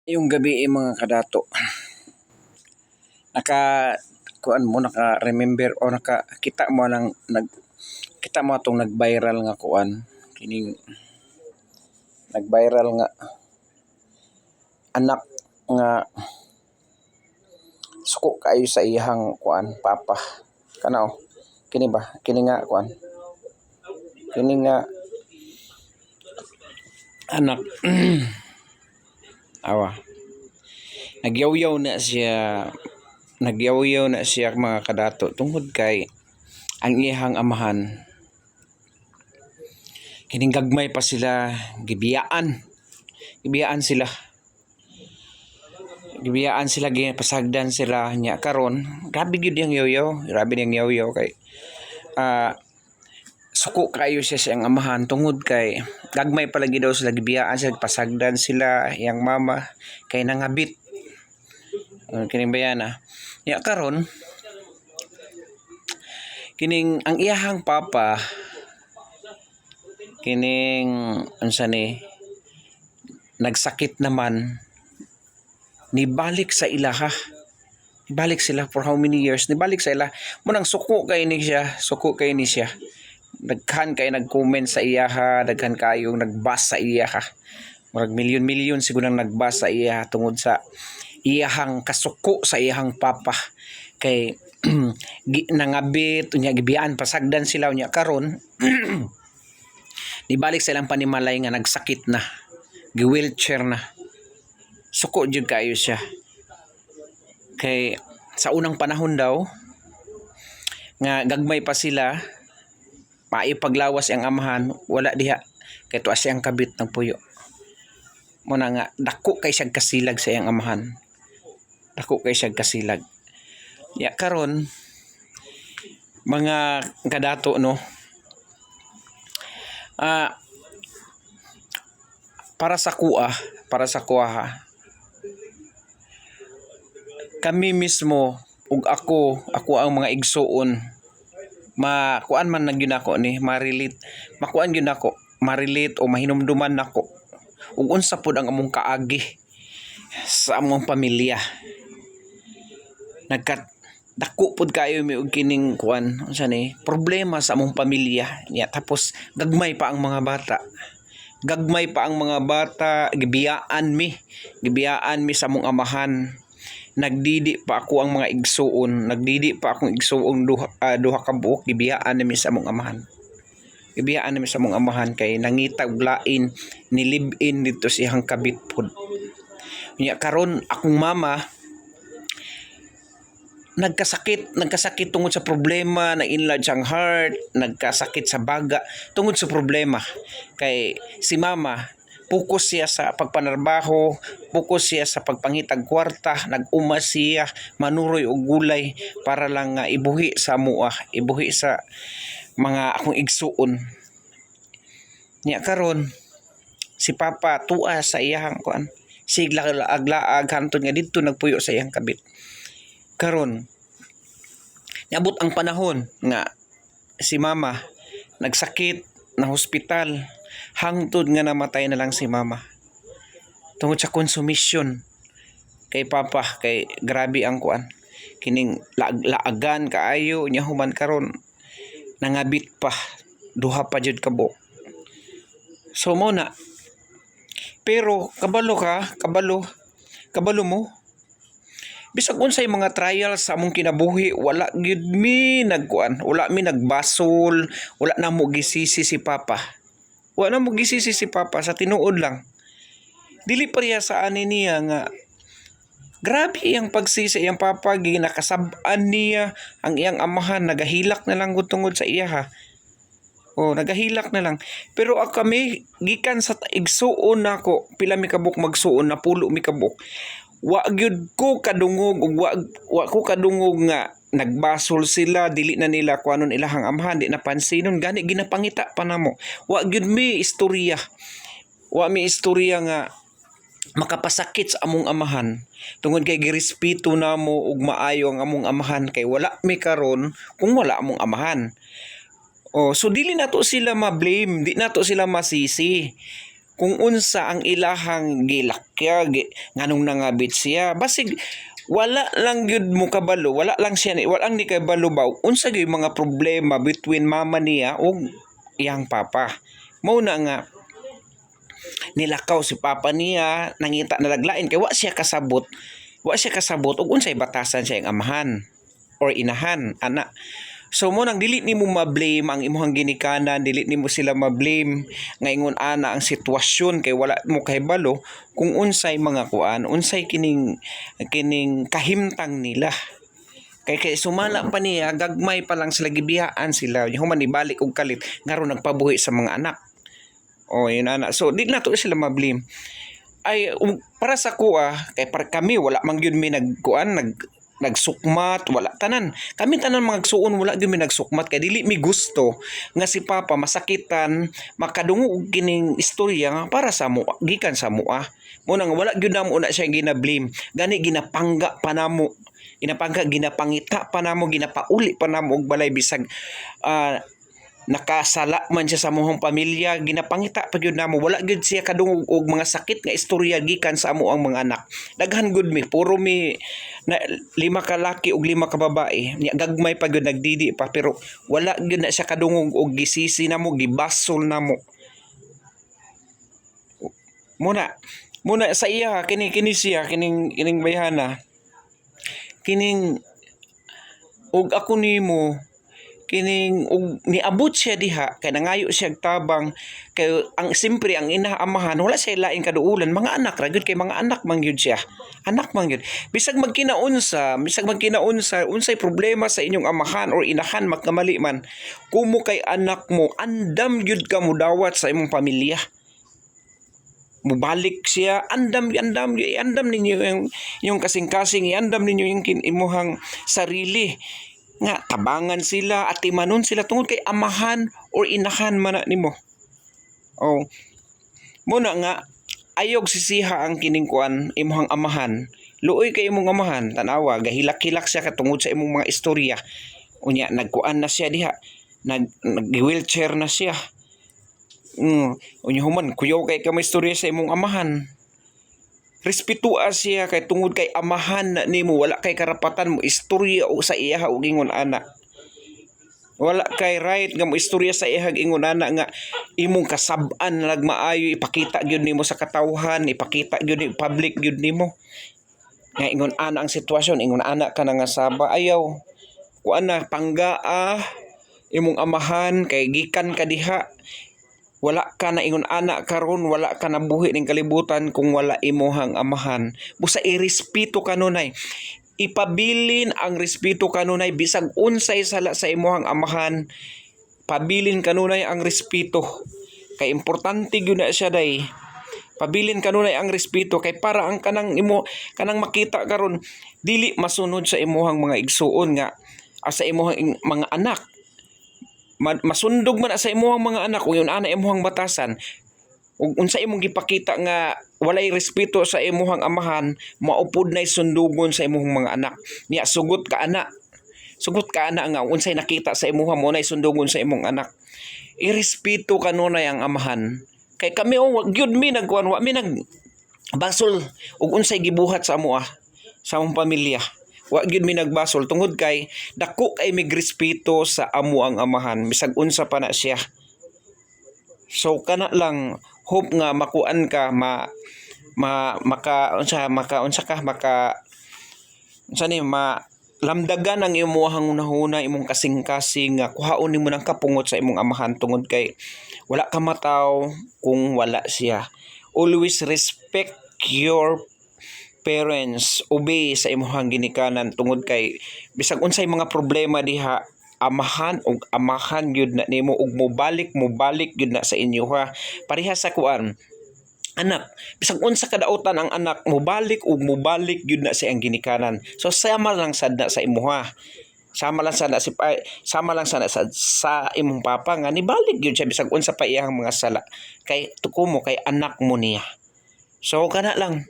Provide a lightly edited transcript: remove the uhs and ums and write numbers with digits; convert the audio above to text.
Yung gabi mga kadato, naka-remember o nakakita mo ng kita mo atong nag-viral nga kuan kining nag-viral nga anak nga suko kayo sa iyang kuan papa. Kanaw kini ba kini nga kuan kini nga anak awa nagyawyaw na siya mga kadato tungod kay ang iyang amahan kining gagmay pa sila gibiyaan sila pasagdan sila nya karon grabe gyud yang yaw kay suko kayo siya sa iyang amahan tungod kay gagmay palagi daw sila gibiyaan sila pasagdan sila iyang mama kay nangabit kining bayana nya karon kining ang iyahang papa kining unsa ni nagsakit naman nibalik sa ilaha. Nibalik sila for how many years? Nibalik sa ila. Munang suko kay ni siya. Daghan kay nag-comment sa iyaha, daghan kayong nagbas sa iyaha. Murag milyon-milyon siguro nang nagbas sa iyaha tungod sa iyahang kasuko sa iyahang papa. Kay nangabit unya gibiyaan pasagdan sila unya karon nibalik sa ilang panimalay nga nagsakit na. Gi-wheelchair na. Suko jud kayo siya. Kay sa unang panahon daw nga gagmay pa sila maipaglawas ang amahan wala diha kay tuwa siyang kabit ng puyo. Muna nga dako kay siyang kasilag sa iyang amahan. Dako kay siyang kasilag. Ya karon mga kadato no. Para sa kuha ha. Kami mismo ug ako ang mga igsuon makuan man nagyud nako ni makuan gyud nako ma-relate o mahinumduman nako ug unsa pud ang among kaagi sa among pamilya. Dako pud kayo mi og kining kuan unsa ni problema sa among pamilya nya tapos gagmay pa ang mga bata gibiyaan mi sa among amahan. Nagdidi pa ako ang mga igsuon, nagdidi pa akong igsuong duha ka buok gibiyaan nami sa among amahan kay nangita og lain nilib-in dito siyang kabit pod. Nya karon akong mama nagkasakit tungod sa problema, na-inlad siyang heart, nagkasakit sa baga tungod sa problema. Kay si mama focus siya sa pagpanarbaho, focus siya sa pagpangitag kwarta, nag-umas siya, manuroy og gulay para lang ibuhi sa mga akong igsuon. Nya karon si papa tuwa sa iyang kuan, siglaag hantod nga didto nagpuyo sa iyang kabit. Karon niabot ang panahon nga si mama nagsakit na hospital hangtod nga namatay na lang si mama tungod sa konsumisyon kay papa kay grabe ang kuan kining laagan kaayo nya human karon nangabit pa duha pa jud ka buok. So mo na pero kabalo mo bisag unsay mga trials sa among kinabuhi wala gyud mi nagbasol, wala na mo gisisi si papa. Wala na mo gisisi si papa sa tinuod lang. Dili pa riya sa ani niya nga grabe iyang pagsisi iyang papa ginakasab-an niya ang iyang amahan nagahilak na lang tungod sa iya ha. Nagahilak na lang. Pero kami gikan sa igsuon nako pila mi kabuk magsuon na pulo mi kabuk. Wa gyud ko kadungog ug wa ko kadungog nga nagbasol sila dili na nila kuanon ilahang amahan di napansinon gani ginapangita pa namo. Wa gyud mi istorya nga makapasakit sa among amahan tungod kay girespeto namo ug maayo ang among amahan kay wala mi karon kung wala among amahan. So dili nato sila ma-blame, di nato sila masisi. kung unsa ang ilahang gilakya nganong nangabit siya basig wala lang gyud mo kabalo, wala lang siya wala lang ni kabalo ba unsa gyud mga problema between mama niya ug iyang papa. Mao na nga nilakaw si papa niya, nangita na laglain kay wa siya kasabot og unsay batasan siya ang amahan or inahan ana. So mo nang dili nimo ma-blame ang imong ginikanan, dili nimo sila ma-blame nga ingon ana ang sitwasyon kay wala mo kahibalo kung unsay mga kuan, unsay kining kahimtang nila. Kay sumala pa niya gagmay pa lang sila gibiyaan sila, human ibalik og kalit ngaron nagpabuhi sa mga anak. O yun ana. So di na to sila ma-blame. Ay para sa kuha kay para kami wala man gyud mi nagsukmat, wala tanan. Kami tanan mga agsuon wala gyud mi nagsukmat kay dili mi gusto nga si papa masakitan, makadungog og kining istorya nga para sa mo gikan sa mua. Mo nang wala gyud namo na siya gina-blame. Gani ginapangga pa namo. Ginapangita pa namo, ginapauli pa namo og balay bisag nakasala man siya sa mohong pamilya, ginapangita pa gyud namo wala gyud siya kadungog og mga sakit nga istorya gikan sa amo ang mga anak. Daghan gud mi puro mi na 5 ka laki ug 5 ka babae nya gagmay pa gyud nagdidi pa pero wala gyud na siya kadungog og gisisi namo, gibasol namo. Muna sa iya kini siya kining bayhana kining og ako nimo kining og niabot siya diha kay nangayo siya tabang kay ang simpre ang inaamahan wala siya lain kaduulan mga anak ra gyud kay mga anak man gyud siya bisag magkinaunsa unsay problema sa inyong amahan or inahan magkamali man kumo kay anak mo andam gyud ka mudawat sa imong pamilya mubalik siya andam ninyo yung kasing-kasing iandam ninyo yung imuhang sarili nga tabangan sila at timanon sila tungod kay amahan or inahan man nimo. Oh. Muna nga ayog sisiha ang kining kuan imong amahan. Luoy kay imong amahan tanawa gahilak-hilak siya katungod sa imong mga istorya. Unya nagkuan na siya diha. Nag-wheelchair na siya. Unya human kuyaw kay ka may istorya sa imong amahan. Respetua siya kay tungod kay amahan na nimo wala kay karapatan mo istorya o sa iya ug ingon ana. Wala kay right nga mo istorya sa iya ingon ana nga imong kasab-an nagmaayo ipakita gyud nimo sa katawhan, ipakita gyud ni public gyud nimo. Nga ingon ana ang sitwasyon, ingon ana ka nga saba ayaw. Kuan na panggaa imong amahan kay gikan ka diha. Wala ka na ingon ana karon wala ka na buhi ning kalibutan kung wala imuhang amahan. Busa irespeto kanunay. Ipabilin ang respeto kanunay bisag unsay sala sa imuhang amahan. Pabilin kanunay ang respeto. Kay importante gyud na siya day. Pabilin kanunay ang respeto kay para ang kanang makita karon dili masunod sa imuhang mga igsuon nga sa imuhang mga anak. Masundog man sa imuhang mga anak kung yun ana imuhang batasan ug unsa imong gipakita nga walay respeto sa imuhang amahan maupod nay sundugon sa imuhang mga anak niya sugot ka ana nga unsay nakita sa imuhang mo nay sundugon sa imong anak irespeto kanunay ang amahan kay kami gyud mi nagkuan wa mi nagbasol ug unsay gibuhat sa amo sa among pamilya. Wa gyud mi nagbasol tungod kay dako kay migrespeto sa amo ang amahan bisag unsa pa na siya. So kana lang hope nga makuan ka lamdagan ang imong hunahuna imong kasing-kasing nga kuhaon nimo ng kapungot sa imong amahan tungod kay wala ka mataw kung wala siya. Always respect your parents, obey sa imong ginikanan tungod kay bisag unsay mga problema diha amahan gyud na nimo ug mobalik gyud na sa inyo ha. Pareha sa kuan anak, bisag unsa kadaotan ang anak mobalik gyud na sa iyang ginikanan. So sama lang sad na sa imo ha. Sama lang sana sa imong papa nga nibalik gyud siya bisag unsa pa iyang mga sala kay tukumo kay anak mo niya. So kana lang